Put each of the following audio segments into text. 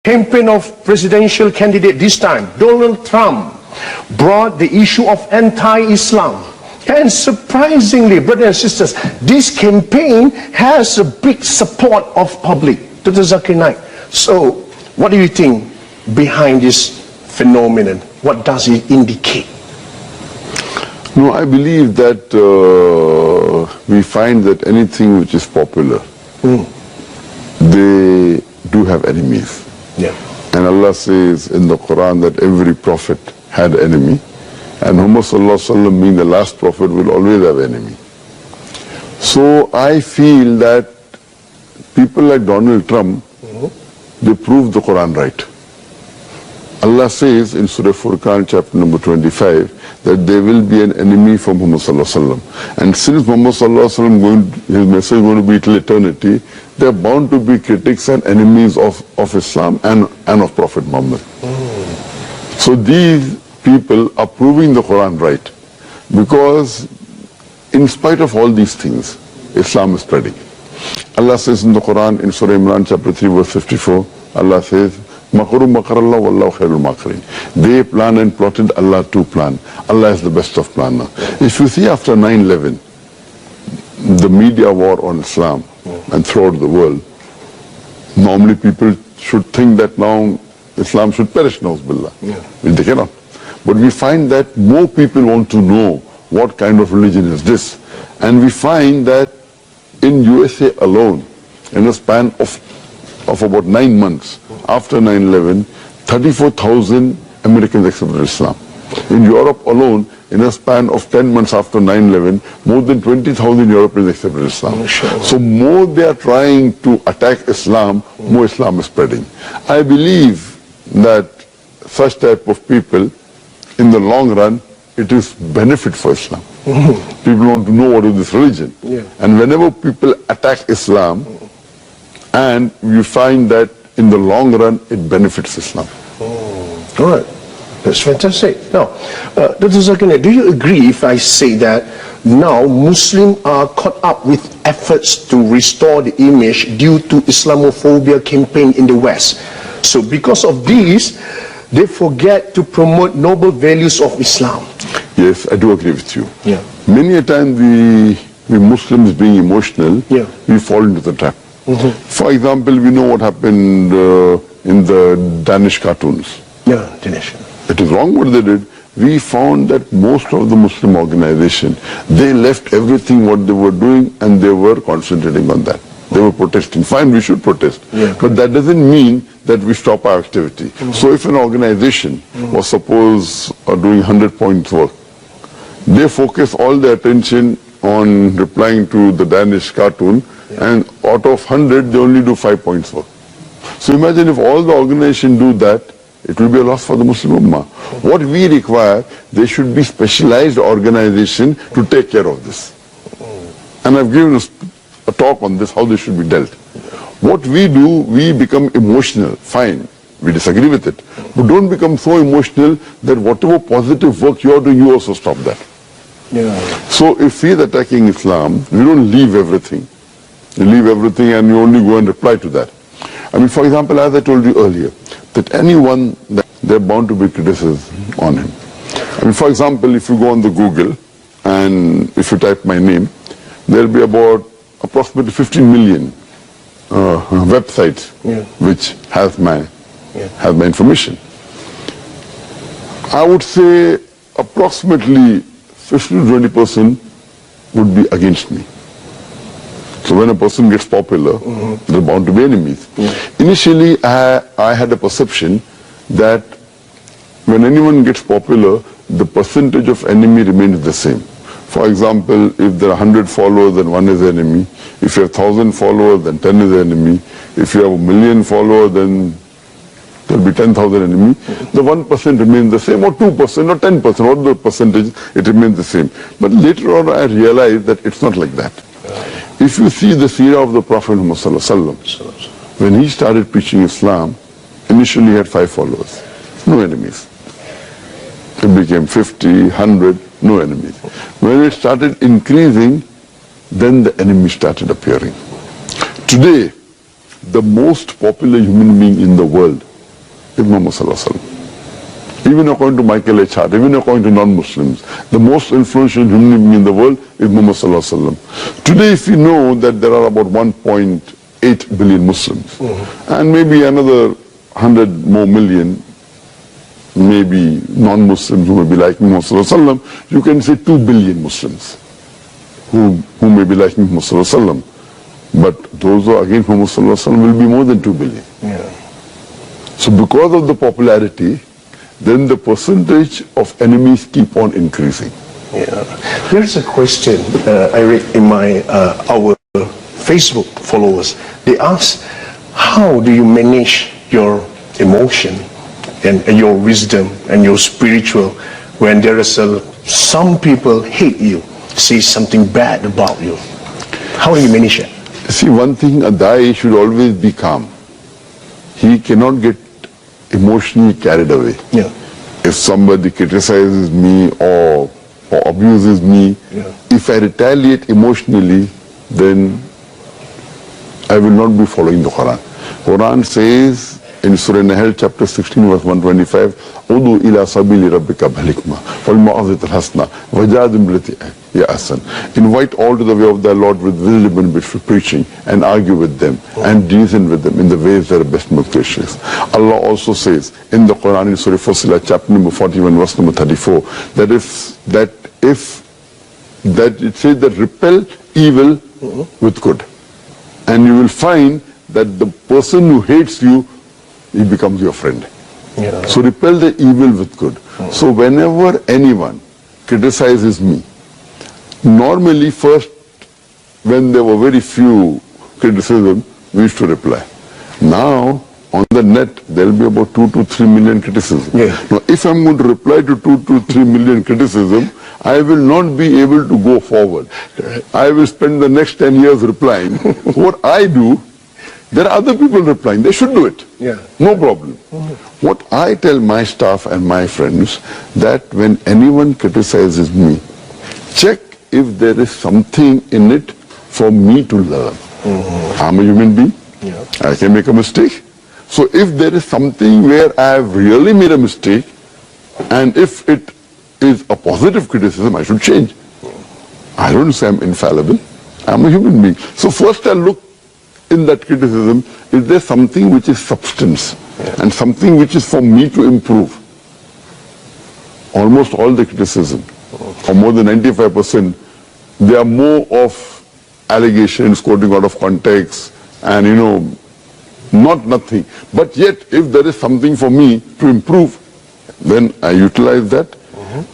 campaign of presidential candidate this time, Donald Trump, brought the issue of anti-Islam. And surprisingly, brothers and sisters, this campaign has a big support of public. Dr. Zakir Naik. So, what do you think behind this phenomenon? What does it indicate? No, I believe that we find that anything which is popular, they do have enemies. Yeah. And Allah says in the Quran that every prophet had an enemy. And Muhammad Sallallahu Alaihi Wasallam, being the last prophet, will always have an enemy. So I feel that people like Donald Trump, they prove the Quran right. Allah says in Surah Furqan chapter number 25 that there will be an enemy for Muhammad Sallallahu Alaihi Wasallam. And since Muhammad Sallallahu Alaihi Wasallam, his message is going to be till eternity, there are bound to be critics and enemies of Islam and of Prophet Muhammad. So these people are proving the Quran right, because in spite of all these things, Islam is spreading. Allah says in the Quran, in Surah Imran chapter 3 verse 54, Allah says, Makaru makarallah wallahu khairul makirin. They plan and plotted, Allah too plan. Allah is the best of planner. If you see after 9/11, the media war on Islam and throughout the world, normally people should think that now Islam should perish, na'uzubillah. They cannot. But we find that more people want to know what kind of religion is this. And we find that in USA alone, in a span of about 9 months, after 9/11, 34,000 Americans accepted Islam. In Europe alone, in a span of 10 months after 9/11, more than 20,000 Europeans accepted Islam. So more they are trying to attack Islam, more Islam is spreading. I believe that such type of people, in the long run, it is benefit for Islam. People want to know what is this religion. And whenever people attack Islam, and you find that in the long run, it benefits Islam. All right. That's fantastic. Now, Dr. Zakir, do you agree if I say that now Muslims are caught up with efforts to restore the image due to Islamophobia campaign in the West? So because of this, they forget to promote noble values of Islam. Yes, I do agree with you. Yeah. Many a time we Muslims being emotional, we fall into the trap. For example, we know what happened in the Danish cartoons. Yeah, Danish. It is wrong what they did. We found that most of the Muslim organization, they left everything what they were doing and they were concentrating on that. They were protesting. Fine, we should protest. But that doesn't mean that we stop our activity. So if an organization was suppose doing 100 points work, they focus all their attention on replying to the Danish cartoon, and out of 100, they only do 5 points work. So imagine if all the organization do that, it will be a loss for the Muslim Ummah. What we require, there should be specialized organization to take care of this. And I've given a talk on this, how this should be dealt. What we do, we become emotional. Fine, we disagree with it. But don't become so emotional that whatever positive work you are doing, you also stop that. So if he is attacking Islam, we don't leave everything. You leave everything and you only go and reply to that. I mean, for example, as I told you earlier, that anyone, they're bound to be criticism on him. I mean, for example, if you go on the Google and if you type my name, there'll be about approximately 15 million websites which have my information. I would say approximately 50 to 20% would be against me. So when a person gets popular, there are bound to be enemies. Initially, I had a perception that when anyone gets popular, the percentage of enemy remains the same. For example, if there are 100 followers, then 1 is the enemy. If you have 1,000 followers, then 10 is the enemy. If you have 1,000,000 followers, then there will be 10,000 enemies. The 1% remains the same, or 2%, or 10%, or the percentage, it remains the same. But later on, I realized that it's not like that. If you see the seerah of the Prophet Muhammad Sallallahu Alaihi Wasallam, when he started preaching Islam, initially he had 5 followers, no enemies. It became 50, 100, no enemies. When it started increasing, then the enemies started appearing. Today, the most popular human being in the world is Muhammad Sallallahu Alaihi Wasallam. Even according to Michael H. Hart, even according to non-Muslims, the most influential human being in the world is Muhammad Sallallahu Alaihi Wasallam. Today, if you know that there are about 1.8 billion Muslims, and maybe another 100 more million, maybe non-Muslims who may be like Muhammad Sallallahu Alaihi Wasallam, you can say 2 billion Muslims who may be like Muhammad Sallallahu Alaihi Wasallam. But those who are against Muhammad Sallallahu Alaihi Wasallam will be more than 2 billion. Yeah. So because of the popularity, then the percentage of enemies keep on increasing. Yeah. Here's a question I read in my our Facebook followers. They ask, how do you manage your emotion and your wisdom and your spiritual when there is some people hate you, say something bad about you? How do you manage it? See, one thing, a Dai should always be calm. He cannot get emotionally carried away. Yeah. If somebody criticizes me or abuses me, if I retaliate emotionally, then I will not be following the Quran. Quran says in Surah Nahl chapter 16 verse 125, Udu ila sabili rabbika bhalikma wal ma'azit al-hasna wajadim bilati ya asan. Invite all to the way of thy Lord with wisdom and with preaching, and argue with them and reason with them in the ways that are best most gracious. Allah also says in the Quran in Surah Fussilat chapter number 41 verse number 34 that it says that repel evil with good, and you will find that the person who hates you, he becomes your friend. Yeah. So repel the evil with good. So whenever anyone criticizes me, normally first, when there were very few criticism, we used to reply. Now, on the net, there will be about 2 to 3 million criticism. Yeah. Now, if I'm going to reply to 2 to 3 million criticism, I will not be able to go forward. I will spend the next 10 years replying. What I do, there are other people replying. They should do it. Yeah. No problem. What I tell my staff and my friends, that when anyone criticizes me, check if there is something in it for me to learn. I'm a human being. Yeah. I can make a mistake. So if there is something where I have really made a mistake, and if it is a positive criticism, I should change. I don't say I'm infallible. I'm a human being. So first I look in that criticism, is there something which is substance and something which is for me to improve? Almost all the criticism, or more than 95%, they are more of allegations, quoting out of context, and nothing. But yet, if there is something for me to improve, then I utilize that.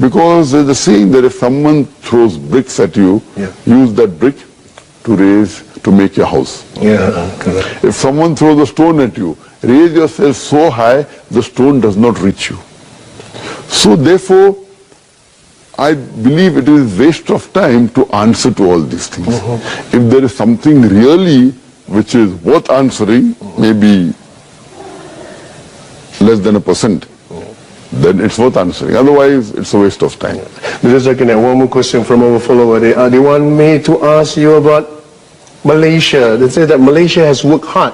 Because there's a saying that if someone throws bricks at you, use that brick to make your house. Yeah, correct. If someone throws a stone at you, raise yourself so high, the stone does not reach you. So therefore, I believe it is waste of time to answer to all these things. If there is something really which is worth answering, maybe less than 1%, then it's worth answering. Otherwise, it's a waste of time. Because I can have one more question from our follower. They want me to ask you about Malaysia. They say that Malaysia has worked hard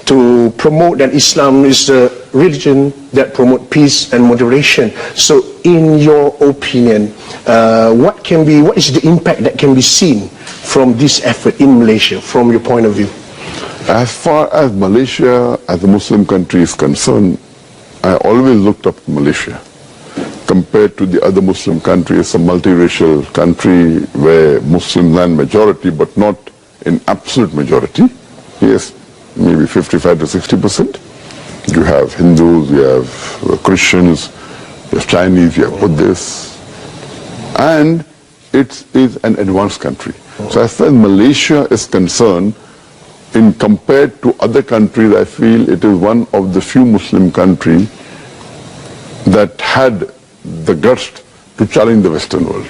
to promote that Islam is a religion that promotes peace and moderation. So in your opinion, what is the impact that can be seen from this effort in Malaysia, from your point of view? As far as Malaysia as a Muslim country is concerned, I always looked up to Malaysia. Compared to the other Muslim countries, a multiracial country where Muslims land majority, but not in absolute majority. Yes, maybe 55 to 60%. You have Hindus, you have Christians, you have Chinese, you have Buddhists. And it is an advanced country. So as far as Malaysia is concerned, in compared to other countries, I feel it is one of the few Muslim countries that had the guts to challenge the Western world.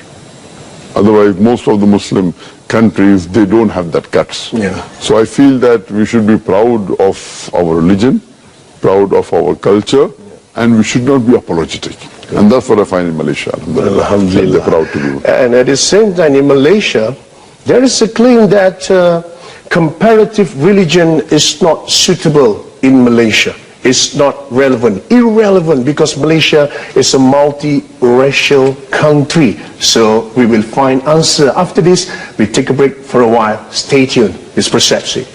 Otherwise, most of the Muslim countries, they don't have that guts. Yeah. So I feel that we should be proud of our religion, proud of our culture, and we should not be apologetic. And that's what I find in Malaysia. Alhamdulillah. They're proud to do. And at the same time, in Malaysia, there is a claim that comparative religion is not suitable in Malaysia. is not relevant, irrelevant, because Malaysia is a multi-racial country. So we will find answer after this. We take a break for a while. Stay tuned. It's Perception.